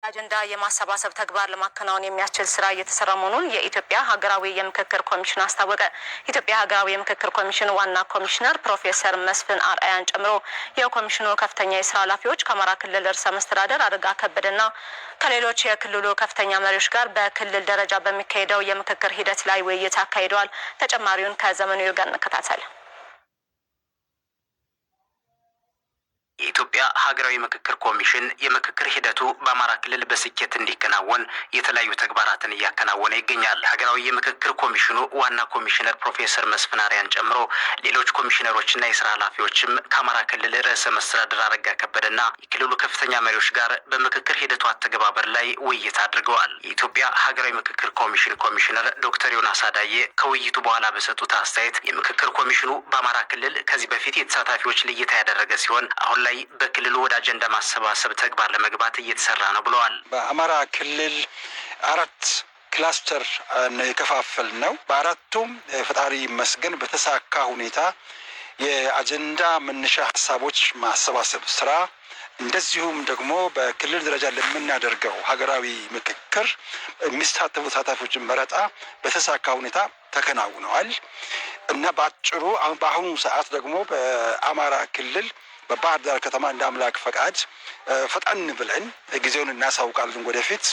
አጀንዳ የማሰባሰብ ተግባር ለማከናወን የሚያስችል ስራ እየተሰራ መሆኑን የኢትዮጵያ ሀገራዊ የምክክር ኮሚሽን አስታወቀ። ኢትዮጵያ ሀገራዊ የምክክር ኮሚሽን ዋና ኮሚሽነር ፕሮፌሰር መስፍን አርአያን ጨምሮ የኮሚሽኑ ከፍተኛ የስራ ኃላፊዎች ከአማራ ክልል ርዕሰ መስተዳደር አረጋ ከበደና ከሌሎች የክልሉ ከፍተኛ መሪዎች ጋር በክልል ደረጃ በሚካሄደው የምክክር ሂደት ላይ ውይይት አካሂደዋል። ተጨማሪውን ከዘመኑ ይርጋ እንከታተል። የኢትዮጵያ ሀገራዊ ምክክር ኮሚሽን የምክክር ሂደቱ በአማራ ክልል በስኬት እንዲከናወን የተለያዩ ተግባራትን እያከናወነ ይገኛል። ሀገራዊ የምክክር ኮሚሽኑ ዋና ኮሚሽነር ፕሮፌሰር መስፍን አርአያን ጨምሮ ሌሎች ኮሚሽነሮችና የስራ ኃላፊዎችም ከአማራ ክልል ርዕሰ መስተዳድር አረጋ ከበደና የክልሉ ከፍተኛ መሪዎች ጋር በምክክር ሂደቱ አተገባበር ላይ ውይይት አድርገዋል። የኢትዮጵያ ሀገራዊ ምክክር ኮሚሽን ኮሚሽነር ዶክተር ዮናስ አዳዬ ከውይይቱ በኋላ በሰጡት አስተያየት የምክክር ኮሚሽኑ በአማራ ክልል ከዚህ በፊት የተሳታፊዎች ልየታ ያደረገ ሲሆን አሁን ላይ በክልሉ ወደ አጀንዳ ማሰባሰብ ተግባር ለመግባት እየተሰራ ነው ብለዋል። በአማራ ክልል 4 ክላስተር ነው የከፋፈል ነው። በአራቱም ፈጣሪ ይመስገን በተሳካ ሁኔታ የአጀንዳ መነሻ ሀሳቦች ማሰባሰብ ስራ እንደዚሁም ደግሞ በክልል ደረጃ ለምናደርገው ሀገራዊ ምክክር የሚሳተፉ ተሳታፊዎችን መረጣ በተሳካ ሁኔታ ተከናውነዋል እና በአጭሩ በአሁኑ ሰዓት ደግሞ በአማራ ክልል በባህር ዳር ከተማ እንደ አምላክ ፈቃድ ፈጣን ብለን ጊዜውን እናሳውቃለን ወደፊት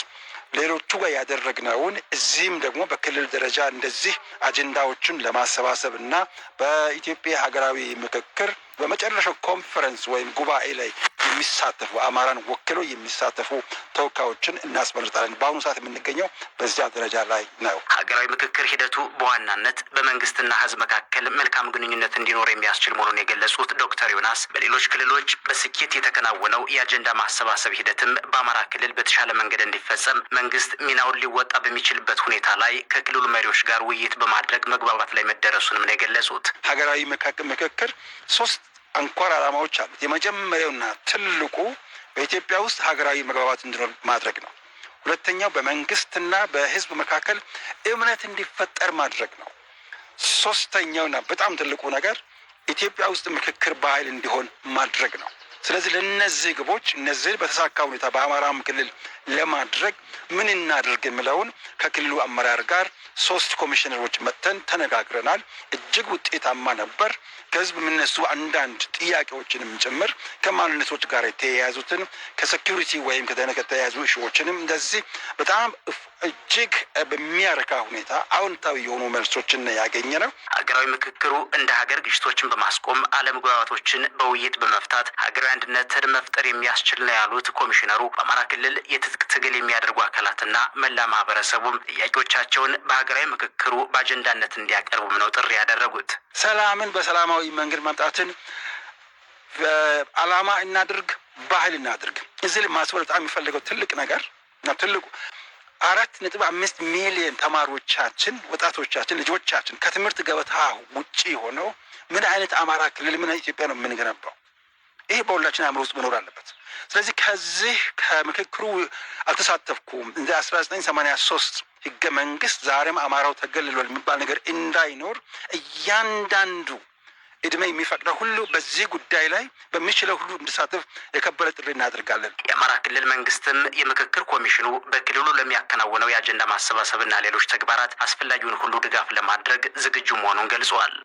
ሌሎቹ ጋር ያደረግነውን እዚህም ደግሞ በክልል ደረጃ እንደዚህ አጀንዳዎችን ለማሰባሰብ እና በኢትዮጵያ ሀገራዊ ምክክር በመጨረሻው ኮንፈረንስ ወይም ጉባኤ ላይ የሚሳተፉ አማራን ወክለው የሚሳተፉ ተወካዮችን እናስመርጣለን። በአሁኑ ሰዓት የምንገኘው በዚያ ደረጃ ላይ ነው። ሀገራዊ ምክክር ሂደቱ በዋናነት በመንግስትና ሕዝብ መካከል መልካም ግንኙነት እንዲኖር የሚያስችል መሆኑን የገለጹት ዶክተር ዮናስ በሌሎች ክልሎች በስኬት የተከናወነው የአጀንዳ ማሰባሰብ ሂደትም በአማራ ክልል በተሻለ መንገድ እንዲፈጸም መንግስት ሚናውን ሊወጣ በሚችልበት ሁኔታ ላይ ከክልሉ መሪዎች ጋር ውይይት በማድረግ መግባባት ላይ መደረሱንም ነው የገለጹት። ሀገራዊ ምክክር 3 አንኳር ዓላማዎች አሉት። የመጀመሪያውና ትልቁ በኢትዮጵያ ውስጥ ሀገራዊ መግባባት እንዲኖር ማድረግ ነው። ሁለተኛው በመንግስትና በህዝብ መካከል እምነት እንዲፈጠር ማድረግ ነው። ሶስተኛውና በጣም ትልቁ ነገር ኢትዮጵያ ውስጥ ምክክር ባህል እንዲሆን ማድረግ ነው። ስለዚህ ለነዚህ ግቦች እነዚህ በተሳካ ሁኔታ በአማራም ክልል ለማድረግ ምን እናድርግ የሚለውን ከክልሉ አመራር ጋር 3 ኮሚሽነሮች መጥተን ተነጋግረናል። እጅግ ውጤታማ ነበር። ከህዝብ የሚነሱ አንዳንድ ጥያቄዎችንም ጭምር ከማንነቶች ጋር የተያያዙትን ከሴኩሪቲ ወይም ከተያያዙ እሺዎችንም እንደዚህ በጣም እጅግ በሚያረካ ሁኔታ አዎንታዊ የሆኑ መልሶችን ያገኘ ነው። ሀገራዊ ምክክሩ እንደ ሀገር ግጭቶችን በማስቆም አለመግባባቶችን በውይይት በመፍታት ሀገራዊ አንድነትን መፍጠር የሚያስችል ነው ያሉት ኮሚሽነሩ በአማራ ክልል የትጥቅ ትግል የሚያደርጉ አካላትና መላ ማህበረሰቡም ጥያቄዎቻቸውን በሀገራዊ ምክክሩ በአጀንዳነት እንዲያቀርቡም ነው ጥሪ ያደረጉት። ሰላምን በሰላማዊ መንገድ ማምጣትን ዓላማ እናድርግ፣ ባህል እናድርግ። እዚህ ላይ ማስወር በጣም የሚፈልገው ትልቅ ነገር እና ትልቁ 4.5 ሚሊዮን ተማሪዎቻችን፣ ወጣቶቻችን፣ ልጆቻችን ከትምህርት ገበታ ውጪ ሆነው ምን አይነት አማራ ክልል ምን ኢትዮጵያ ነው የምንገነባው? ይሄ በሁላችን አእምሮ ውስጥ መኖር አለበት። ስለዚህ ከዚህ ከምክክሩ አልተሳተፍኩም እንደ 1983 ህገ መንግስት ዛሬም አማራው ተገልሏል የሚባል ነገር እንዳይኖር እያንዳንዱ እድሜ የሚፈቅደው ሁሉ በዚህ ጉዳይ ላይ በሚችለው ሁሉ እንዲሳተፍ የከበረ ጥሪ እናደርጋለን። የአማራ ክልል መንግስትም የምክክር ኮሚሽኑ በክልሉ ለሚያከናውነው የአጀንዳ ማሰባሰብና ሌሎች ተግባራት አስፈላጊውን ሁሉ ድጋፍ ለማድረግ ዝግጁ መሆኑን ገልጿል።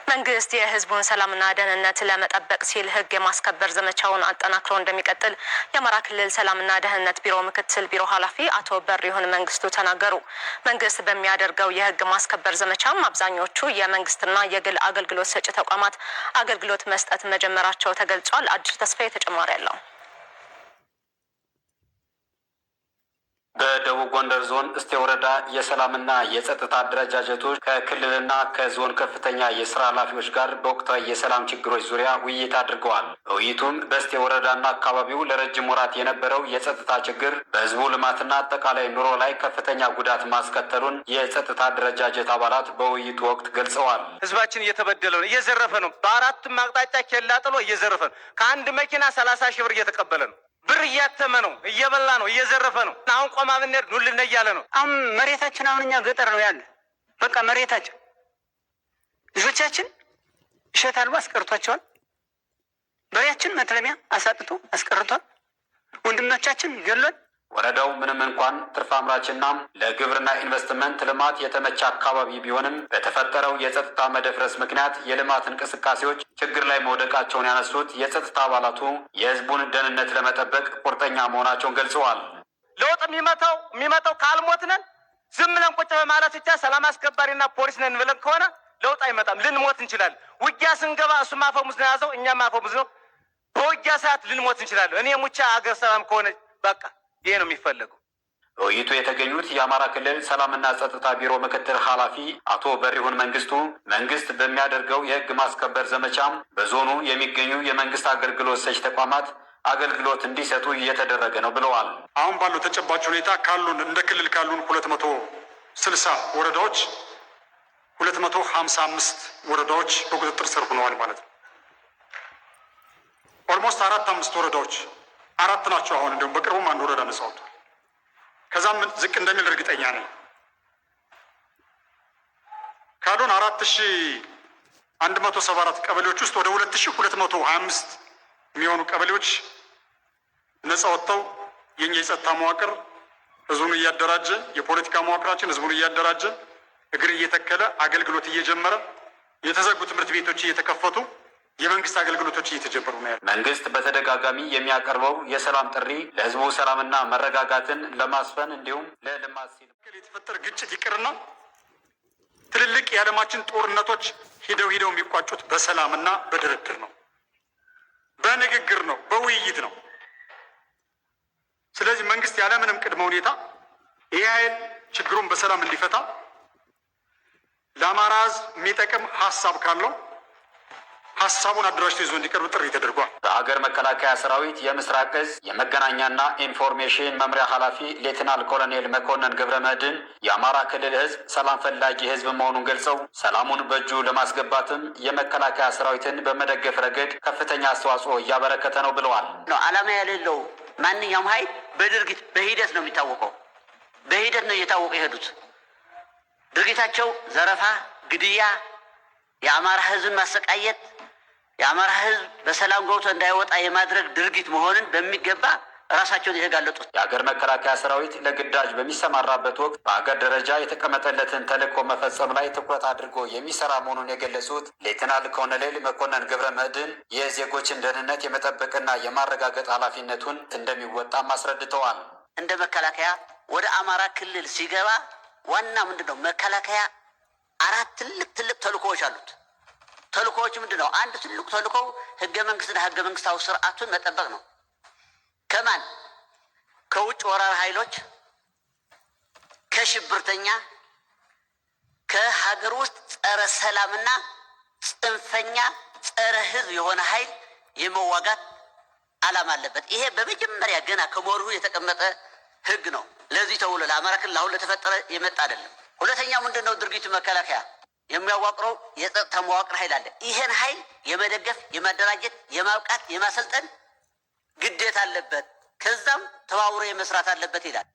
መንግስት የህዝቡን ሰላምና ደህንነት ለመጠበቅ ሲል ህግ የማስከበር ዘመቻውን አጠናክሮ እንደሚቀጥል የአማራ ክልል ሰላምና ደህንነት ቢሮ ምክትል ቢሮ ኃላፊ አቶ በሪሁን መንግስቱ ተናገሩ። መንግስት በሚያደርገው የህግ ማስከበር ዘመቻም አብዛኞቹ የመንግስትና የግል አገልግሎት ሰጪ ተቋማት አገልግሎት መስጠት መጀመራቸው ተገልጿል። አዲስ ተስፋዬ ተጨማሪ ያለው በደቡብ ጎንደር ዞን እስቴ ወረዳ የሰላምና የጸጥታ አደረጃጀቶች ከክልልና ከዞን ከፍተኛ የስራ ኃላፊዎች ጋር በወቅታዊ የሰላም ችግሮች ዙሪያ ውይይት አድርገዋል። በውይይቱም በእስቴ ወረዳና አካባቢው ለረጅም ወራት የነበረው የጸጥታ ችግር በህዝቡ ልማትና አጠቃላይ ኑሮ ላይ ከፍተኛ ጉዳት ማስከተሉን የጸጥታ አደረጃጀት አባላት በውይይቱ ወቅት ገልጸዋል። ህዝባችን እየተበደለ ነው፣ እየዘረፈ ነው። በአራቱም አቅጣጫ ኬላ ጥሎ እየዘረፈ ነው። ከአንድ መኪና 30 ሺህ ብር እየተቀበለ ነው። ብር እያተመ ነው፣ እየበላ ነው፣ እየዘረፈ ነው። አሁን ቆማ ብንሄድ ኑልን እያለ ነው። አሁን መሬታችን አሁን እኛ ገጠር ነው ያለ። በቃ መሬታችን ልጆቻችን እሸት አልባ አስቀርቷቸዋል። በሬያችን መትለሚያ አሳጥቶ አስቀርቷል። ወንድሞቻችን ገሎን ወረዳው ምንም እንኳን ትርፍ አምራችና ለግብርና ኢንቨስትመንት ልማት የተመቸ አካባቢ ቢሆንም በተፈጠረው የጸጥታ መደፍረስ ምክንያት የልማት እንቅስቃሴዎች ችግር ላይ መውደቃቸውን ያነሱት የጸጥታ አባላቱ የህዝቡን ደህንነት ለመጠበቅ ቁርጠኛ መሆናቸውን ገልጸዋል። ለውጥ የሚመጣው ካልሞትነን ዝም ብለን ቁጭ በማለት ብቻ ሰላም አስከባሪና ፖሊስ ነን ብለን ከሆነ ለውጥ አይመጣም። ልንሞት እንችላለን። ውጊያ ስንገባ እሱ ማፈሙዝ ነው ያዘው፣ እኛም ማፈሙዝ ነው። በውጊያ ሰዓት ልንሞት እንችላለን። እኔ ሙቻ አገር ሰላም ከሆነ በቃ ይሄ ነው የሚፈለገው። በውይይቱ የተገኙት የአማራ ክልል ሰላምና ጸጥታ ቢሮ ምክትል ኃላፊ አቶ በሪሁን መንግስቱ መንግስት በሚያደርገው የህግ ማስከበር ዘመቻም በዞኑ የሚገኙ የመንግስት አገልግሎት ሰጪ ተቋማት አገልግሎት እንዲሰጡ እየተደረገ ነው ብለዋል። አሁን ባለው ተጨባጭ ሁኔታ ካሉን እንደ ክልል ካሉን 260 ወረዳዎች 255 ወረዳዎች በቁጥጥር ስር ሆነዋል ማለት ነው። ኦልሞስት 4-5 ወረዳዎች 4 ናቸው። አሁን እንደውም በቅርቡም አንድ ወረዳ ነጻ ወጥቷል። ከዛም ዝቅ እንደሚል እርግጠኛ ነኝ። ካሉን 4174 ቀበሌዎች ውስጥ ወደ 2225 የሚሆኑ ቀበሌዎች ነጻ ወጥተው የኛ የጸጥታ መዋቅር ህዝቡን እያደራጀ የፖለቲካ መዋቅራችን ህዝቡን እያደራጀ እግር እየተከለ አገልግሎት እየጀመረ የተዘጉ ትምህርት ቤቶች እየተከፈቱ የመንግስት አገልግሎቶች እየተጀመሩ ነው ያለው። መንግስት በተደጋጋሚ የሚያቀርበው የሰላም ጥሪ ለህዝቡ ሰላምና መረጋጋትን ለማስፈን እንዲሁም ለልማት ሲል የተፈጠረ ግጭት ይቅርና ትልልቅ የዓለማችን ጦርነቶች ሂደው የሚቋጩት በሰላምና በድርድር ነው፣ በንግግር ነው፣ በውይይት ነው። ስለዚህ መንግስት ያለምንም ቅድመ ሁኔታ ይህ ኃይል ችግሩን በሰላም እንዲፈታ ለአማራ ህዝብ የሚጠቅም ሀሳብ ካለው ሀሳቡን አደራጅቶ ይዞ እንዲቀርብ ጥሪ ተደርጓል። በሀገር መከላከያ ሰራዊት የምስራቅ እዝ የመገናኛና ኢንፎርሜሽን መምሪያ ኃላፊ ሌትናል ኮሎኔል መኮንን ገብረ መድህን የአማራ ክልል ህዝብ ሰላም ፈላጊ ህዝብ መሆኑን ገልጸው ሰላሙን በእጁ ለማስገባትም የመከላከያ ሰራዊትን በመደገፍ ረገድ ከፍተኛ አስተዋጽኦ እያበረከተ ነው ብለዋል። ዓላማ የሌለው ማንኛውም ኃይል በድርጊት በሂደት ነው የሚታወቀው። በሂደት ነው እየታወቁ የሄዱት። ድርጊታቸው ዘረፋ፣ ግድያ፣ የአማራ ህዝብን ማሰቃየት፣ የአማራ ህዝብ በሰላም ገብቶ እንዳይወጣ የማድረግ ድርጊት መሆንን በሚገባ ራሳቸውን የተጋለጡት። የሀገር መከላከያ ሰራዊት ለግዳጅ በሚሰማራበት ወቅት በሀገር ደረጃ የተቀመጠለትን ተልዕኮ መፈጸም ላይ ትኩረት አድርጎ የሚሰራ መሆኑን የገለጹት ሌተናል ኮሎኔል መኮንን ገብረ መድህን የዜጎችን ደህንነት የመጠበቅና የማረጋገጥ ኃላፊነቱን እንደሚወጣም አስረድተዋል። እንደ መከላከያ ወደ አማራ ክልል ሲገባ ዋና ምንድን ነው? መከላከያ 4 ትልቅ ተልእኮዎች አሉት። ተልእኮዎች ምንድን ነው? አንድ ትልቁ ተልእኮው ህገ መንግስትና ህገ መንግስታዊ ስርዓቱን መጠበቅ ነው። ከማን? ከውጭ ወራሪ ኃይሎች፣ ከሽብርተኛ፣ ከሀገር ውስጥ ጸረ ሰላምና ጽንፈኛ ጸረ ህዝብ የሆነ ኃይል የመዋጋት ዓላማ አለበት። ይሄ በመጀመሪያ ገና ከመርሁ የተቀመጠ ህግ ነው። ለዚህ ተብሎ ለአማራ ክልል አሁን ለተፈጠረ የመጣ አይደለም። ሁለተኛው ምንድን ነው? ድርጊቱ መከላከያ የሚያዋቅረው የጸጥታ መዋቅር ኃይል አለ። ይሄን ኃይል የመደገፍ፣ የማደራጀት፣ የማብቃት፣ የማሰልጠን ግዴታ አለበት። ከዛም ተባብሮ የመስራት አለበት ይላል።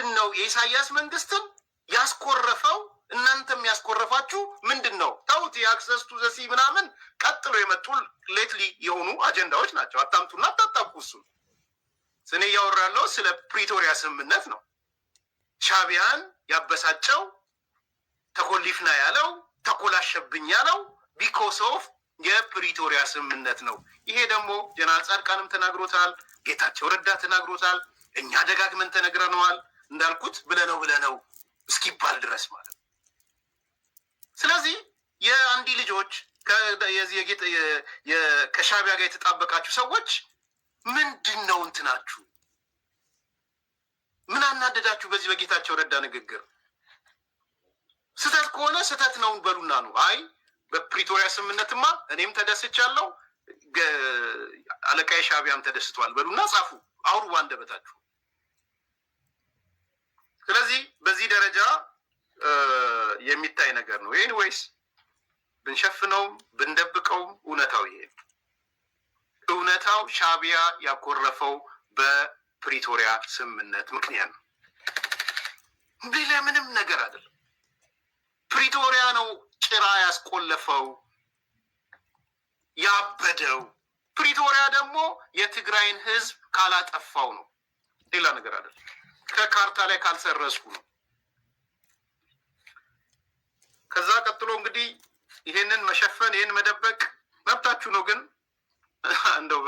ምንድነው የኢሳያስ መንግስትም ያስኮረፈው እናንተም ያስኮረፋችሁ ምንድነው? ተውት። የአክሰስ ቱ ዘሲ ምናምን ቀጥሎ የመጡ ሌትሊ የሆኑ አጀንዳዎች ናቸው። አታምጡና አታጣብቁ። እሱን እኔ እያወራለሁ ስለ ፕሪቶሪያ ስምምነት ነው። ሻቢያን ያበሳጨው ተኮሊፍና ያለው ተኮላሸብኝ ያለው ቢኮስ ኦፍ የፕሪቶሪያ ስምምነት ነው። ይሄ ደግሞ ጀነራል ጻድቃንም ተናግሮታል፣ ጌታቸው ረዳ ተናግሮታል፣ እኛ ደጋግመን ተነግረነዋል። እንዳልኩት ብለነው እስኪባል ድረስ ማለት ነው። ስለዚህ የአንዲ ልጆች ከሻቢያ ጋር የተጣበቃችሁ ሰዎች ምንድን ነው እንትናችሁ? ምን አናደዳችሁ በዚህ በጌታቸው ረዳ ንግግር? ስህተት ከሆነ ስህተት ነው በሉና ነው። አይ በፕሪቶሪያ ስምምነትማ እኔም ተደስቻለሁ፣ አለቃዬ ሻቢያም ተደስቷል በሉና ጻፉ፣ አውሩ ባንደበታችሁ። ስለዚህ በዚህ ደረጃ የሚታይ ነገር ነው። ኤኒዌይስ ብንሸፍነውም ብንደብቀውም እውነታው ይሄ እውነታው ሻቢያ ያኮረፈው በፕሪቶሪያ ስምምነት ምክንያት ነው። ሌላ ምንም ነገር አይደለም። ፕሪቶሪያ ነው ጭራ ያስቆለፈው ያበደው። ፕሪቶሪያ ደግሞ የትግራይን ህዝብ ካላጠፋው ነው፣ ሌላ ነገር አይደለም። ከካርታ ላይ ካልሰረስኩ ነው። ከዛ ቀጥሎ እንግዲህ ይሄንን መሸፈን ይሄን መደበቅ መብታችሁ ነው። ግን እንደው